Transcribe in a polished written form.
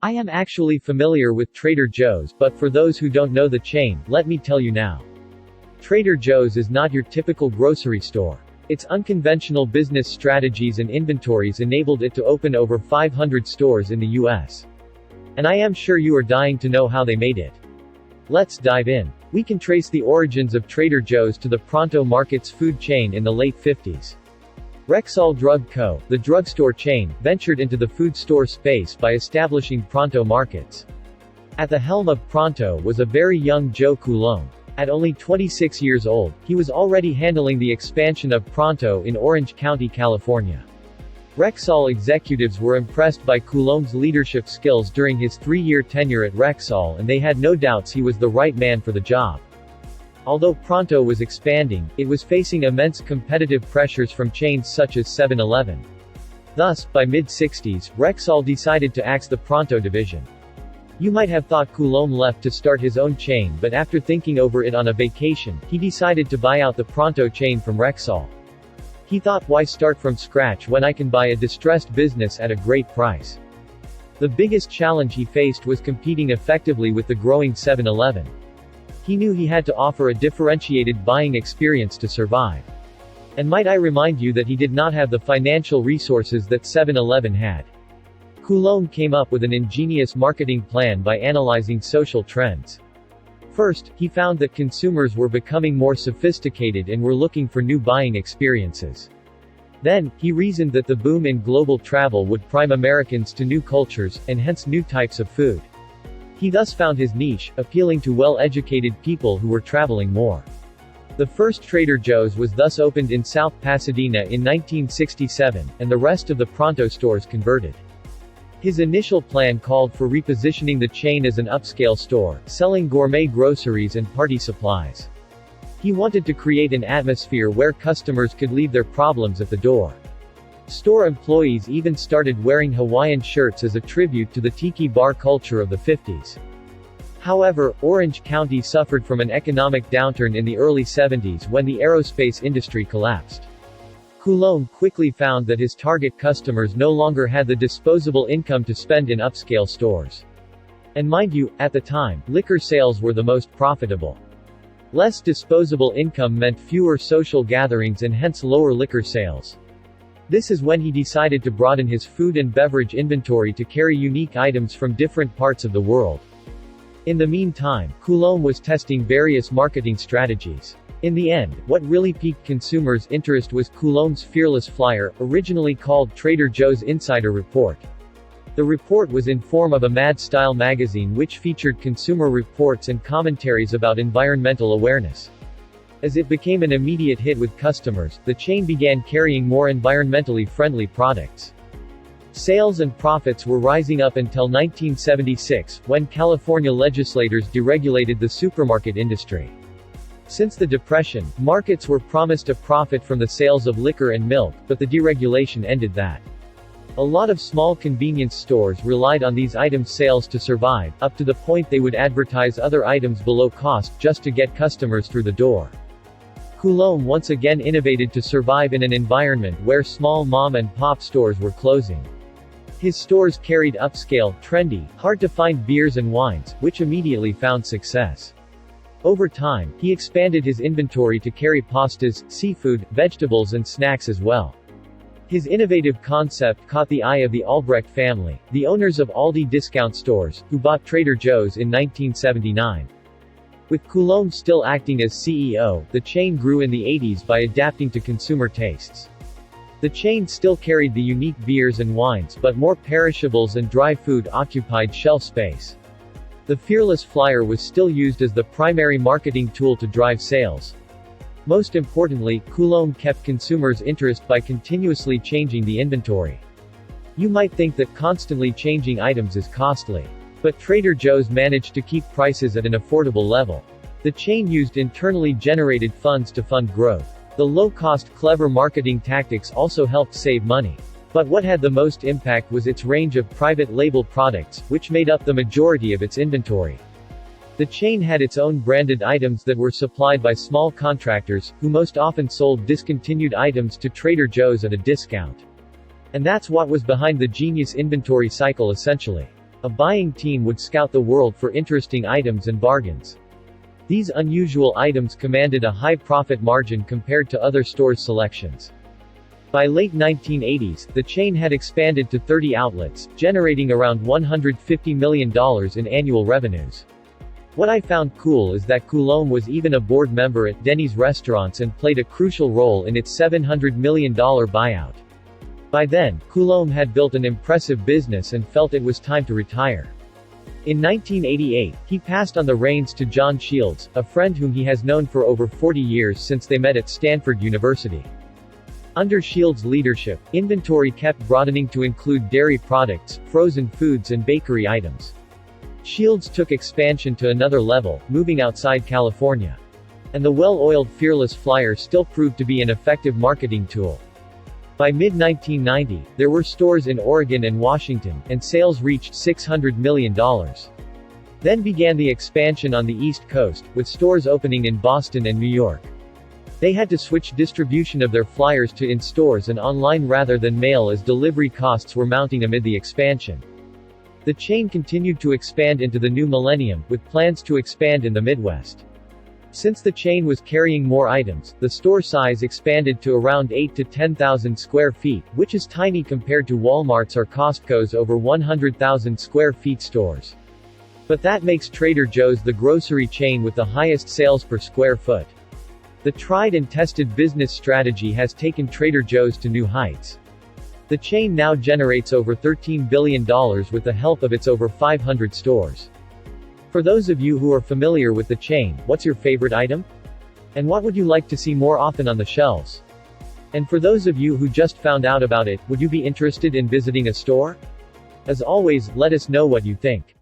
I am actually familiar with Trader Joe's, but for those who don't know the chain, let me tell you now. Trader Joe's is not your typical grocery store. Its unconventional business strategies and inventories enabled it to open over 500 stores in the US. And I am sure you are dying to know how they made it. Let's dive in. We can trace the origins of Trader Joe's to the Pronto Markets food chain in the late 50s. Rexall Drug Co., the drugstore chain, ventured into the food store space by establishing Pronto Markets. At the helm of Pronto was a very young Joe Coulombe. At only 26 years old, he was already handling the expansion of Pronto in Orange County, California. Rexall executives were impressed by Coulombe's leadership skills during his 3-year tenure at Rexall, and they had no doubts he was the right man for the job. Although Pronto was expanding, it was facing immense competitive pressures from chains such as 7-Eleven. Thus, by mid-60s, Rexall decided to axe the Pronto division. You might have thought Coulombe left to start his own chain, but after thinking over it on a vacation, he decided to buy out the Pronto chain from Rexall. He thought, why start from scratch when I can buy a distressed business at a great price? The biggest challenge he faced was competing effectively with the growing 7-Eleven. He knew he had to offer a differentiated buying experience to survive. And might I remind you that he did not have the financial resources that 7-Eleven had. Coulombe came up with an ingenious marketing plan by analyzing social trends. First, he found that consumers were becoming more sophisticated and were looking for new buying experiences. Then, he reasoned that the boom in global travel would prime Americans to new cultures, and hence new types of food. He thus found his niche, appealing to well-educated people who were traveling more. The first Trader Joe's was thus opened in South Pasadena in 1967, and the rest of the Pronto stores converted. His initial plan called for repositioning the chain as an upscale store, selling gourmet groceries and party supplies. He wanted to create an atmosphere where customers could leave their problems at the door. Store employees even started wearing Hawaiian shirts as a tribute to the tiki bar culture of the 50s. However, Orange County suffered from an economic downturn in the early 70s when the aerospace industry collapsed. Coulombe quickly found that his target customers no longer had the disposable income to spend in upscale stores. And mind you, at the time, liquor sales were the most profitable. Less disposable income meant fewer social gatherings and hence lower liquor sales. This is when he decided to broaden his food and beverage inventory to carry unique items from different parts of the world. In the meantime, Coulombe was testing various marketing strategies. In the end, what really piqued consumers' interest was Coulombe's fearless flyer, originally called Trader Joe's Insider Report. The report was in form of a Mad-style magazine which featured consumer reports and commentaries about environmental awareness. As it became an immediate hit with customers, the chain began carrying more environmentally friendly products. Sales and profits were rising up until 1976, when California legislators deregulated the supermarket industry. Since the Depression, markets were promised a profit from the sales of liquor and milk, but the deregulation ended that. A lot of small convenience stores relied on these items' sales to survive, up to the point they would advertise other items below cost just to get customers through the door. Coulombe once again innovated to survive in an environment where small mom-and-pop stores were closing. His stores carried upscale, trendy, hard-to-find beers and wines, which immediately found success. Over time, he expanded his inventory to carry pastas, seafood, vegetables and snacks as well. His innovative concept caught the eye of the Albrecht family, the owners of Aldi discount stores, who bought Trader Joe's in 1979. With Coulombe still acting as CEO, the chain grew in the 80s by adapting to consumer tastes. The chain still carried the unique beers and wines, but more perishables and dry food occupied shelf space. The fearless flyer was still used as the primary marketing tool to drive sales. Most importantly, Coulombe kept consumers' interest by continuously changing the inventory. You might think that constantly changing items is costly. But Trader Joe's managed to keep prices at an affordable level. The chain used internally generated funds to fund growth. The low-cost, clever marketing tactics also helped save money. But what had the most impact was its range of private label products, which made up the majority of its inventory. The chain had its own branded items that were supplied by small contractors, who most often sold discontinued items to Trader Joe's at a discount. And that's what was behind the genius inventory cycle essentially. A buying team would scout the world for interesting items and bargains. These unusual items commanded a high profit margin compared to other stores' selections. By late 1980s, the chain had expanded to 30 outlets, generating around $150 million in annual revenues. What I found cool is that Coulomb was even a board member at Denny's restaurants and played a crucial role in its $700 million buyout. By then, Coulomb had built an impressive business and felt it was time to retire. In 1988, he passed on the reins to John Shields, a friend whom he has known for over 40 years since they met at Stanford University. Under Shields' leadership, inventory kept broadening to include dairy products, frozen foods and bakery items. Shields took expansion to another level, moving outside California. And the well-oiled Fearless Flyer still proved to be an effective marketing tool. By mid-1990, there were stores in Oregon and Washington, and sales reached $600 million. Then began the expansion on the East Coast, with stores opening in Boston and New York. They had to switch distribution of their flyers to in-stores and online rather than mail as delivery costs were mounting amid the expansion. The chain continued to expand into the new millennium, with plans to expand in the Midwest. Since the chain was carrying more items, the store size expanded to around 8,000 to 10,000 square feet, which is tiny compared to Walmart's or Costco's over 100,000 square feet stores. But that makes Trader Joe's the grocery chain with the highest sales per square foot. The tried and tested business strategy has taken Trader Joe's to new heights. The chain now generates over $13 billion with the help of its over 500 stores. For those of you who are familiar with the chain, what's your favorite item? And what would you like to see more often on the shelves? And for those of you who just found out about it, would you be interested in visiting a store? As always, let us know what you think.